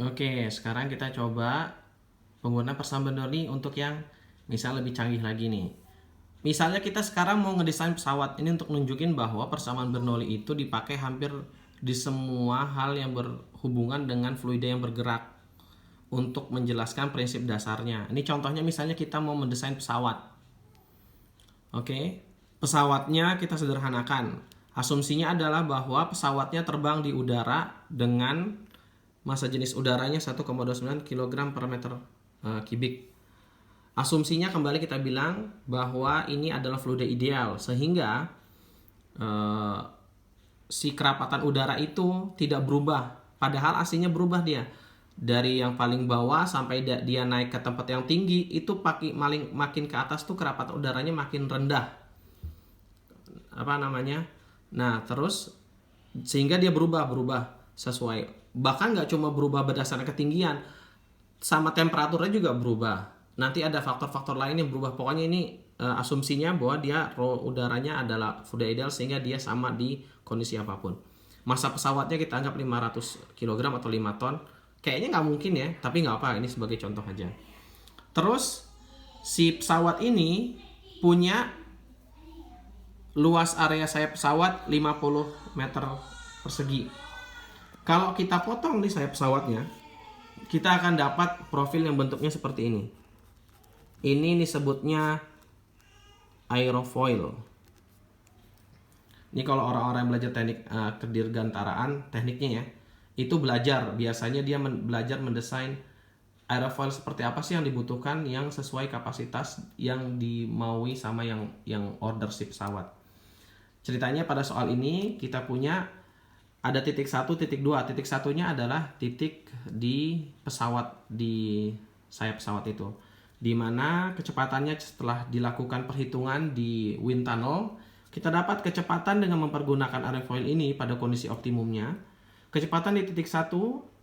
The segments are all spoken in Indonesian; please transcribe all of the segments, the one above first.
Oke, sekarang kita coba penggunaan persamaan Bernoulli untuk yang misal lebih canggih lagi nih. Misalnya kita sekarang mau ngedesain pesawat ini untuk nunjukin bahwa persamaan Bernoulli itu dipakai hampir di semua hal yang berhubungan dengan fluida yang bergerak untuk menjelaskan prinsip dasarnya. Ini contohnya misalnya kita mau mendesain pesawat. Oke, pesawatnya kita sederhanakan. Asumsinya adalah bahwa pesawatnya terbang di udara dengan massa jenis udaranya 1,29 kg per meter kubik. Asumsinya kembali kita bilang bahwa ini adalah fluida ideal sehingga eh, si kerapatan udara itu tidak berubah. Padahal aslinya berubah dia. Dari yang paling bawah sampai dia naik ke tempat yang tinggi itu makin ke atas tuh kerapatan udaranya makin rendah. Apa namanya? Nah, terus sehingga dia berubah sesuai, bahkan nggak cuma berubah berdasarkan ketinggian, sama temperaturnya juga berubah. Nanti ada faktor-faktor lain yang berubah. Pokoknya ini asumsinya bahwa dia udaranya adalah fluida ideal sehingga dia sama di kondisi apapun. Massa pesawatnya kita anggap 500 kg atau 5 ton. Kayaknya nggak mungkin ya, tapi nggak apa, ini sebagai contoh aja. Terus si pesawat ini punya luas area sayap pesawat 50 meter persegi. Kalau kita potong di sayap pesawatnya, kita akan dapat profil yang bentuknya seperti ini. Ini disebutnya aerofoil. Ini kalau orang-orang yang belajar teknik kedirgantaraan, tekniknya ya, itu belajar. Biasanya dia belajar mendesain aerofoil seperti apa sih yang dibutuhkan, yang sesuai kapasitas yang dimaui sama yang order si pesawat. Ceritanya pada soal ini kita punya ada titik 1, titik 2. Titik satunya adalah titik di pesawat, di sayap pesawat itu, di mana kecepatannya setelah dilakukan perhitungan di wind tunnel, kita dapat kecepatan dengan mempergunakan aerofoil ini pada kondisi optimumnya. Kecepatan di titik 1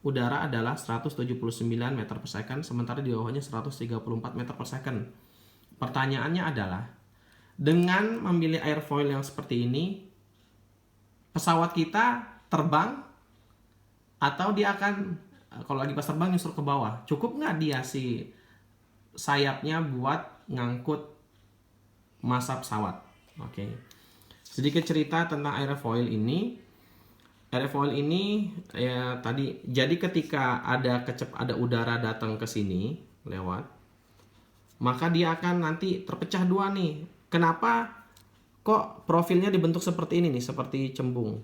udara adalah 179 meter per second, sementara di bawahnya 134 meter per second. Pertanyaannya adalah, dengan memilih airfoil yang seperti ini, pesawat kita terbang atau dia akan kalau lagi pas terbang nyusur ke bawah? Cukup nggak dia si sayapnya buat ngangkut massa pesawat? Oke. Sedikit cerita tentang airfoil ini. Airfoil ini ya tadi, jadi ketika ada udara datang ke sini lewat, maka dia akan nanti terpecah dua nih. Kenapa kok profilnya dibentuk seperti ini nih, seperti cembung?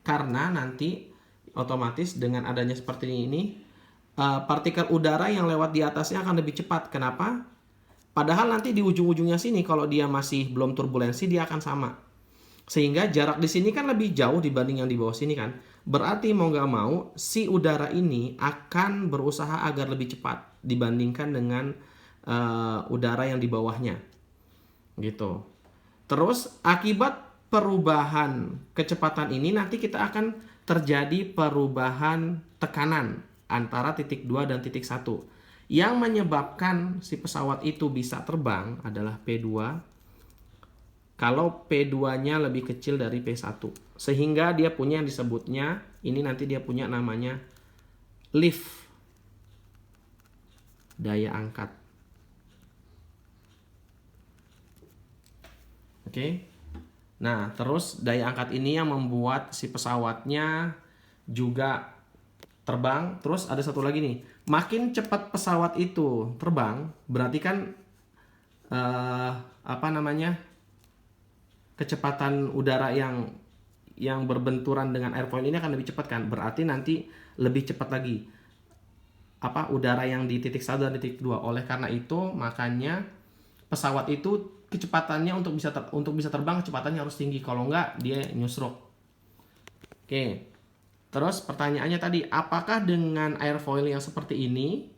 Karena nanti otomatis dengan adanya seperti ini, partikel udara yang lewat di atasnya akan lebih cepat. Kenapa? Padahal nanti di ujung-ujungnya sini kalau dia masih belum turbulensi dia akan sama. Sehingga jarak di sini kan lebih jauh dibanding yang di bawah sini kan. Berarti mau nggak mau si udara ini akan berusaha agar lebih cepat dibandingkan dengan udara yang di bawahnya. Gitu. Terus akibat perubahan kecepatan ini nanti kita akan terjadi perubahan tekanan antara titik 2 dan titik 1. Yang menyebabkan si pesawat itu bisa terbang adalah P2 kalau P2-nya lebih kecil dari P1. Sehingga dia punya yang disebutnya, ini nanti dia punya namanya lift, daya angkat. Oke. Nah, terus daya angkat ini yang membuat si pesawatnya juga terbang. Terus ada satu lagi nih, makin cepat pesawat itu terbang, berarti kan apa namanya, kecepatan udara yang berbenturan dengan airfoil ini akan lebih cepat kan, berarti nanti lebih cepat lagi apa udara yang di titik 1 dan titik 2. Oleh karena itu makanya pesawat itu kecepatannya untuk bisa terbang kecepatannya harus tinggi, kalau enggak dia nyusruk. Oke. Terus pertanyaannya tadi, apakah dengan airfoil yang seperti ini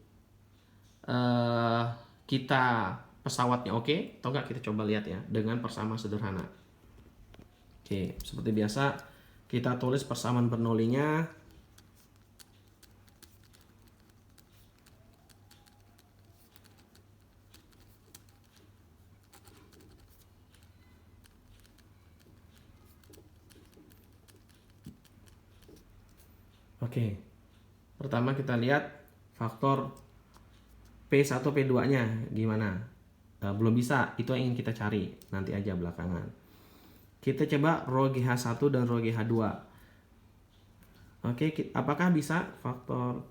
eh, kita pesawatnya oke atau enggak? Kita coba lihat ya dengan persamaan sederhana. Oke, seperti biasa kita tulis persamaan Bernoulli-nya. Oke. Pertama kita lihat faktor P1 P2 nya gimana. Belum bisa, itu yang ingin kita cari, nanti aja belakangan. Kita coba rho GH1 dan rho GH2. Oke, apakah bisa faktor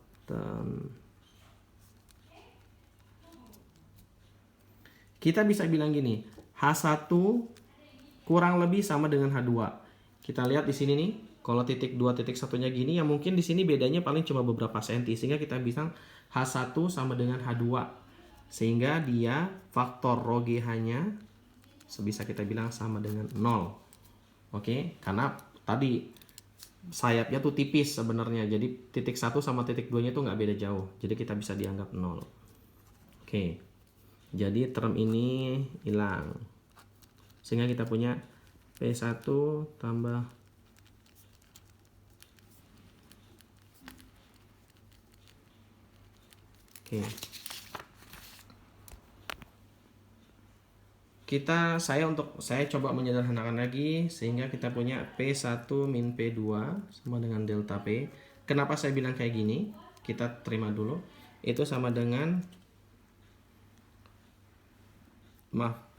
kita bisa bilang gini, H1 kurang lebih sama dengan H2. Kita lihat di sini nih, kalau titik 2 titik satunya gini, ya mungkin di sini bedanya paling cuma beberapa senti, sehingga kita bilang H1 sama dengan H2. Sehingga dia faktor rho GH-nya sebisa kita bilang sama dengan 0. Oke, karena tadi sayapnya tuh tipis sebenarnya. Jadi titik 1 sama titik 2-nya tuh nggak beda jauh. Jadi kita bisa dianggap 0. Oke. Jadi term ini hilang. Sehingga kita punya P1 tambah Oke. Saya coba menyederhanakan lagi sehingga kita punya P1 min P2 sama dengan delta P. Kenapa saya bilang kayak gini? Kita terima dulu. Itu sama dengan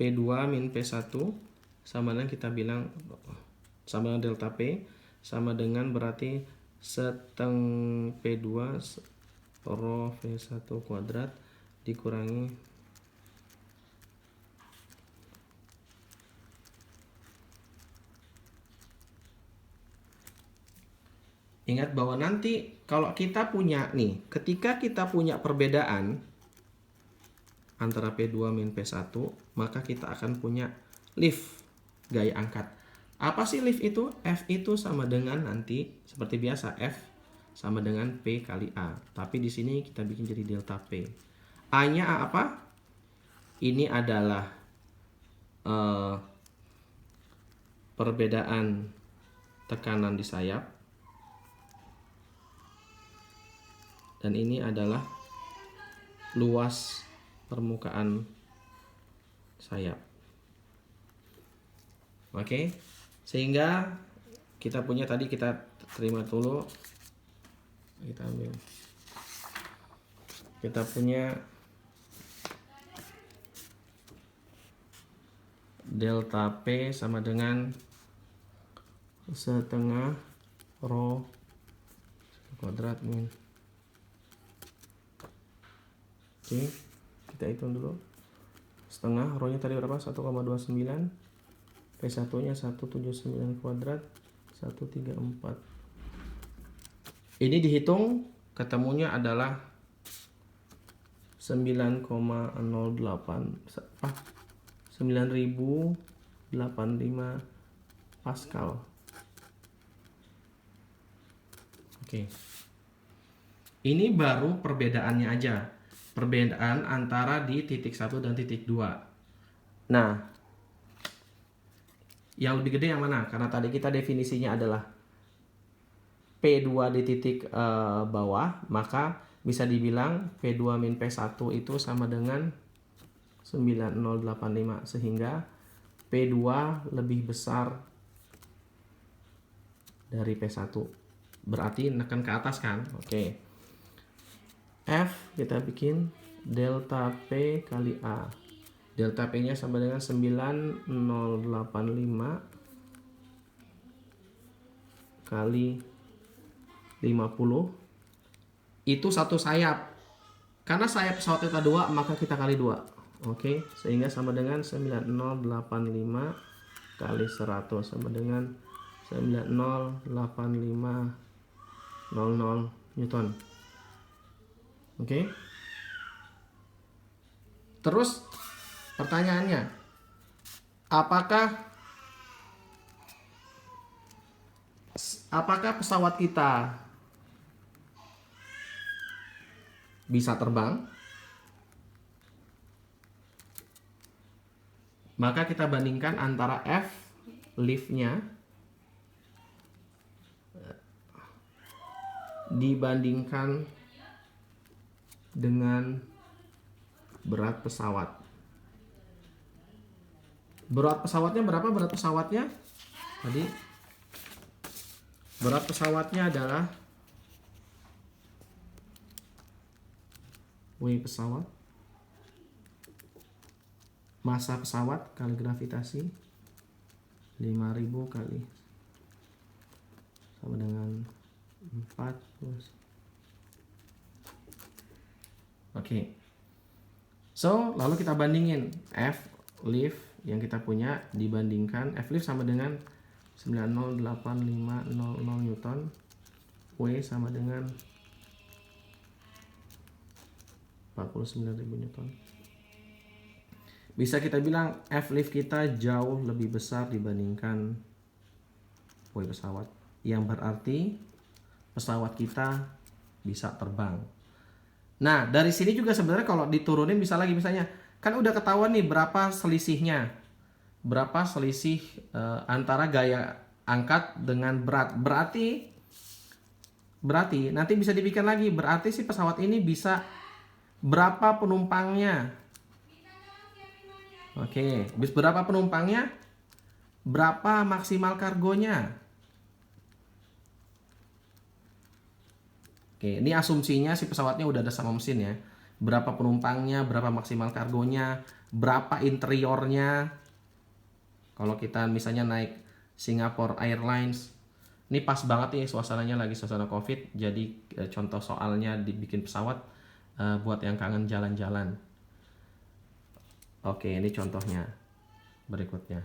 P2 min P1 sama dengan kita bilang sama dengan delta P sama dengan berarti seteng P2 rho V1 kuadrat dikurangi ingat bahwa nanti kalau kita punya nih, ketika kita punya perbedaan antara P2 min P1, maka kita akan punya lift gaya angkat. Apa sih lift itu? F itu sama dengan nanti seperti biasa F sama dengan P kali A. Tapi di sini kita bikin jadi delta P. A-nya apa? Ini adalah perbedaan tekanan di sayap. Dan ini adalah luas permukaan sayap. Oke, sehingga kita punya tadi, kita terima dulu, kita ambil, kita punya delta P sama dengan setengah rho kuadrat min. Oke, kita hitung dulu. Setengah, rho-nya tadi berapa? 1,29. P1-nya 179 kuadrat 134. Ini dihitung ketemunya adalah 9,08 9085 Pascal. Oke. Ini baru perbedaannya aja. Perbedaan antara di titik 1 dan titik 2. Nah, yang lebih gede yang mana? Karena tadi kita definisinya adalah P2 di titik bawah, maka bisa dibilang P2 min P1 itu sama dengan 9085, sehingga P2 lebih besar dari P1. Berarti nekan ke atas kan? Oke. F kita bikin delta P kali A. Delta P-nya sama dengan 9085 kali 50. Itu satu sayap. Karena sayap pesawat Theta 2, maka kita kali 2. Oke, sehingga sama dengan 9085 kali 100 sama dengan 90850 Newton. Oke. Terus pertanyaannya, apakah pesawat kita bisa terbang? Maka kita bandingkan antara F lift-nya dibandingkan dengan berat pesawat. Berat pesawatnya berapa? Berat pesawatnya tadi, berat pesawatnya adalah weight pesawat, massa pesawat kali gravitasi 5000 kali sama dengan 4 plus. Oke. So, lalu kita bandingin F lift yang kita punya dibandingkan F lift sama dengan 908500 Newton, W sama dengan 49.000 Newton. Bisa kita bilang F lift kita jauh lebih besar dibandingkan W pesawat, yang berarti pesawat kita bisa terbang. Nah, dari sini juga sebenarnya kalau diturunin bisa lagi, misalnya kan udah ketahuan nih berapa selisihnya. Berapa selisih antara gaya angkat dengan berat. Berarti nanti bisa dipikir lagi, berarti si pesawat ini bisa berapa penumpangnya. Oke, berapa penumpangnya? Berapa maksimal kargonya? Oke, ini asumsinya si pesawatnya udah ada sama mesin ya. Berapa penumpangnya, berapa maksimal kargonya, berapa interiornya. Kalau kita misalnya naik Singapore Airlines, ini pas banget nih suasananya lagi suasana COVID. Jadi contoh soalnya dibikin pesawat buat yang kangen jalan-jalan. Oke, ini contohnya berikutnya.